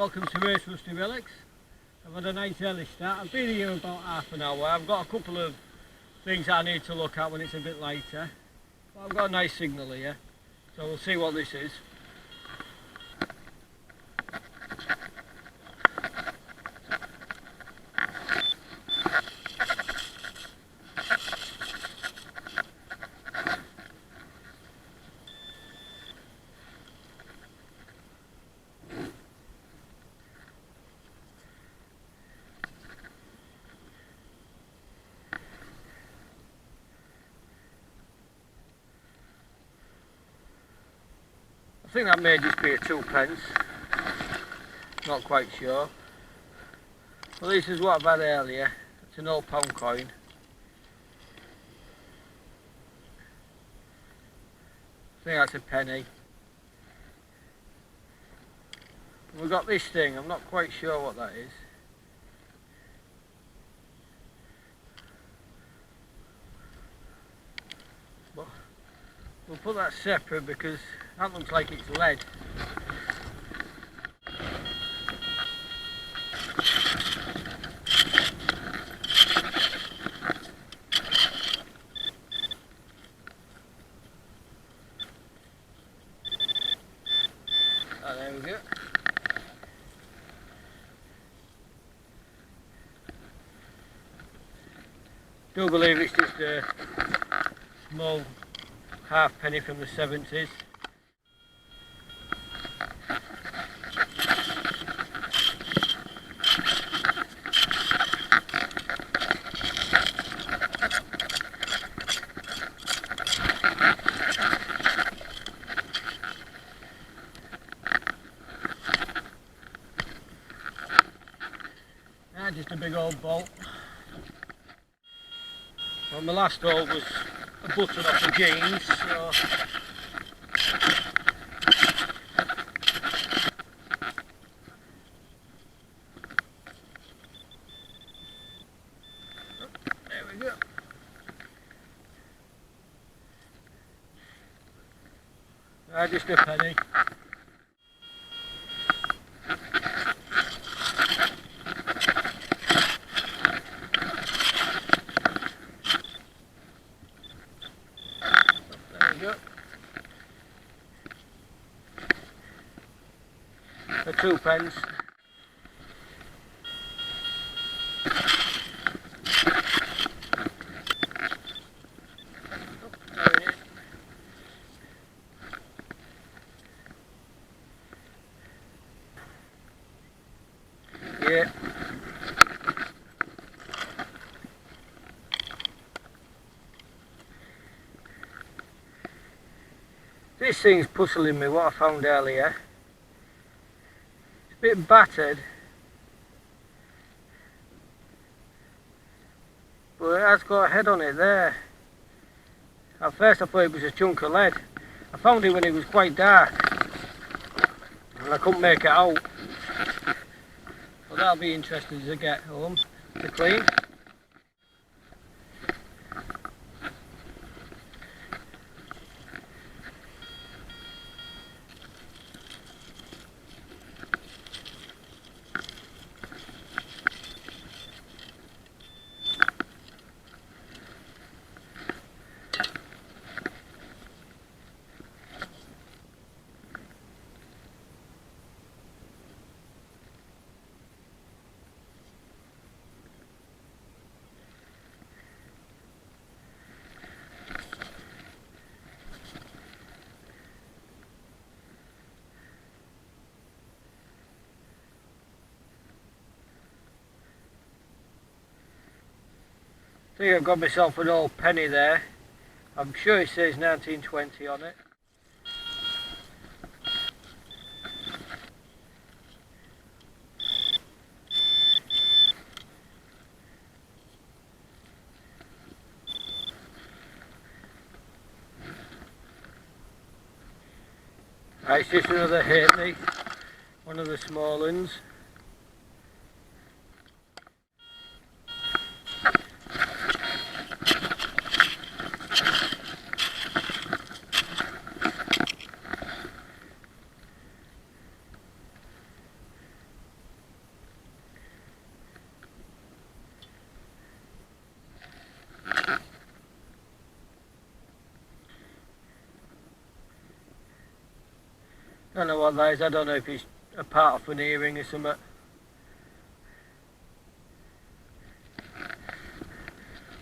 Welcome to Race Rusty Relics. I've had a nice early start. I've been here about half an hour. I've got a couple of things I need to look at when it's a bit later. But I've got a nice signal here, so we'll see what this is. I think that may just be a 2p, not quite sure. Well, this is what I've had earlier. It's an old pound coin. I think that's a penny. We've got this thing, I'm not quite sure what that is. But we'll put that separate because that looks like it's lead. Oh, there we go. Do believe it's just a small halfpenny from the 70s. Just a big old bolt. Well, my last hole was a button off the jeans, so there we go. Just a penny. For 2p. Yeah. This thing's puzzling me, what I found earlier. It's a bit battered, but it has got a head on it there. At first I thought it was a chunk of lead. I found it when it was quite dark and I couldn't make it out. Well, that'll be interesting as I get home to clean. I think I've got myself an old penny there. I'm sure it says 1920 on it. Right, it's just another halfpenny, one of the small ones. Don't know what that is. I don't know if it's a part of an earring or something.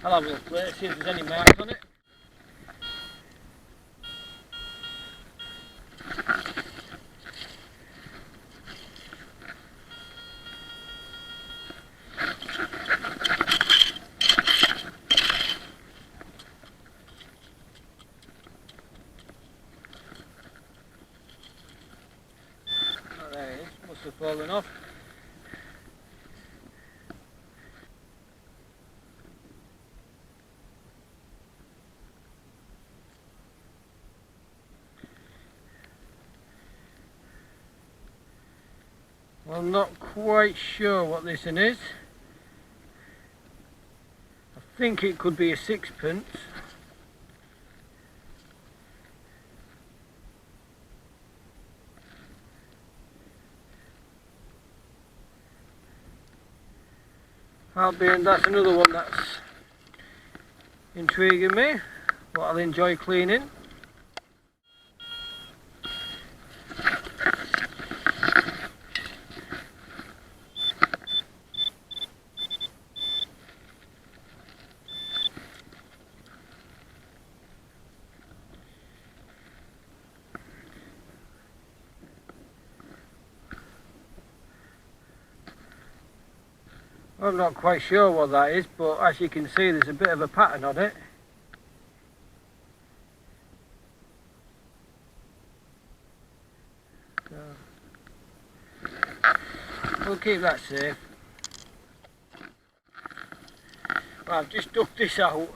I'll have a look later, see if there's any marks on it. Oh, there it is. Must have fallen off. Well, I'm not quite sure what this one is. I think it could be a sixpence. Albeit that's another one that's intriguing me, what I'll enjoy cleaning. I'm not quite sure what that is, but as you can see there's a bit of a pattern on it. So, we'll keep that safe. Well, I've just dug this out.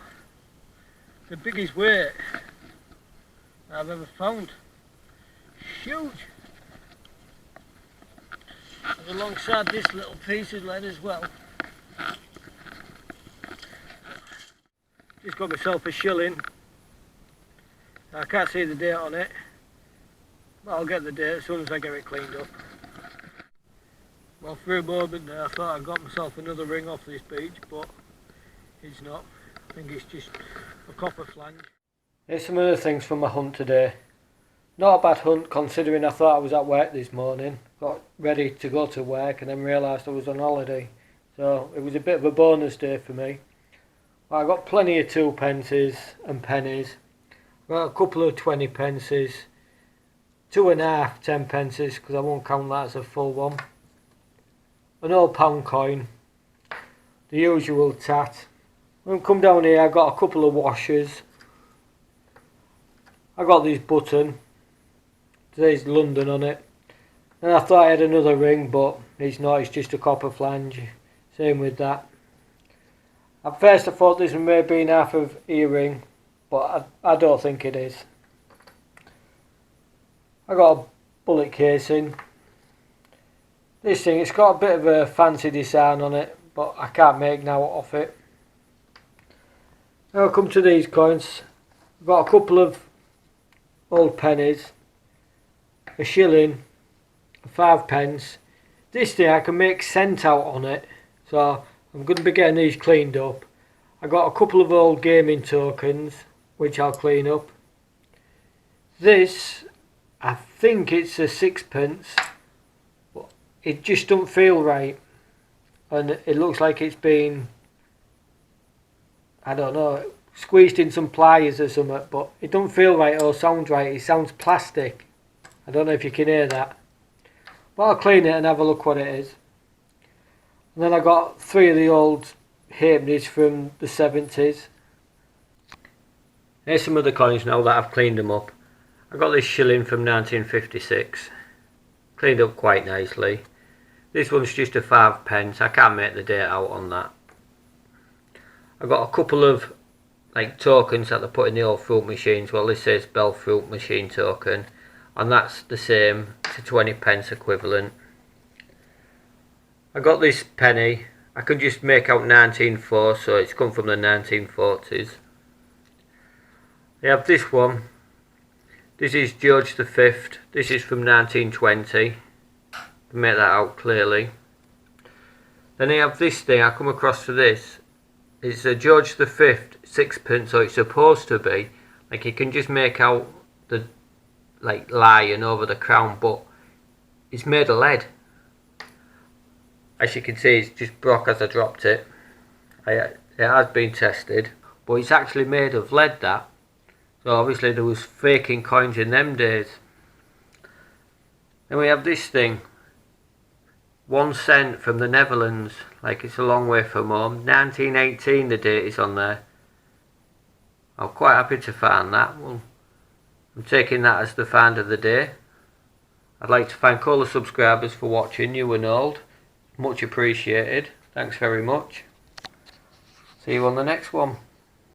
The biggest weight I've ever found. Huge. And alongside this little piece of lead as well. Just got myself a shilling. I can't see the date on it, but I'll get the date as soon as I get it cleaned up. Well, for a moment there I thought I got myself another ring off this beach, but it's not. I think it's just a copper flange. Here's some other things from my hunt today. Not a bad hunt considering I thought I was at work this morning. Got ready to go to work and then realised I was on holiday. So it was a bit of a bonus day for me. Well, I got plenty of 2p and pennies. Got a couple of 20p. 2.5 10p because I won't count that as a full one. An old pound coin. The usual tat. When I come down here I got a couple of washers. I got this button. Today's London on it. And I thought I had another ring, but it's not, it's just a copper flange. Same with that. At first I thought this may have been half of earring, but I don't think it is. I got a bullet casing. This thing, it's got a bit of a fancy design on it, but I can't make now off it. Now I come to these coins. I've got a couple of old pennies, a shilling, 5p. This thing I can make cent out on it, so I'm going to be getting these cleaned up. I got a couple of old gaming tokens which I'll clean up. This, I think it's a 6p, but it just don't feel right, and it looks like it's been, I don't know, squeezed in some pliers or something, but it don't feel right or sound right. It sounds plastic. I don't know if you can hear that, but I'll clean it and have a look what it is. And then I got 3 of the old halfpennies from the 70s. Here's some of the coins now that I've cleaned them up. I got this shilling from 1956, cleaned up quite nicely. This one's just a 5p. I can't make the date out on that. I got a couple of like tokens that they put in the old fruit machines. Well, this says Bell fruit machine token, and that's the same, to 20p equivalent. I got this penny. I can just make out 19.4, so it's come from the 1940s. I have this one. This is George V. This is from 1920. To make that out clearly. Then I have this thing. I come across for this. It's a George V 6p, so it's supposed to be like you can just make out the like lion over the crown, but it's made of lead. As you can see, it's just broke as I dropped it. It has been tested, but it's actually made of lead, that. So obviously there was faking coins in them days. Then we have this thing, 1 cent from the Netherlands, like it's a long way from home. 1918 the date is on there. I'm quite happy to find that. Well, I'm taking that as the find of the day. I'd like to thank all the subscribers for watching, new and old. Much appreciated. Thanks very much. See you on the next one.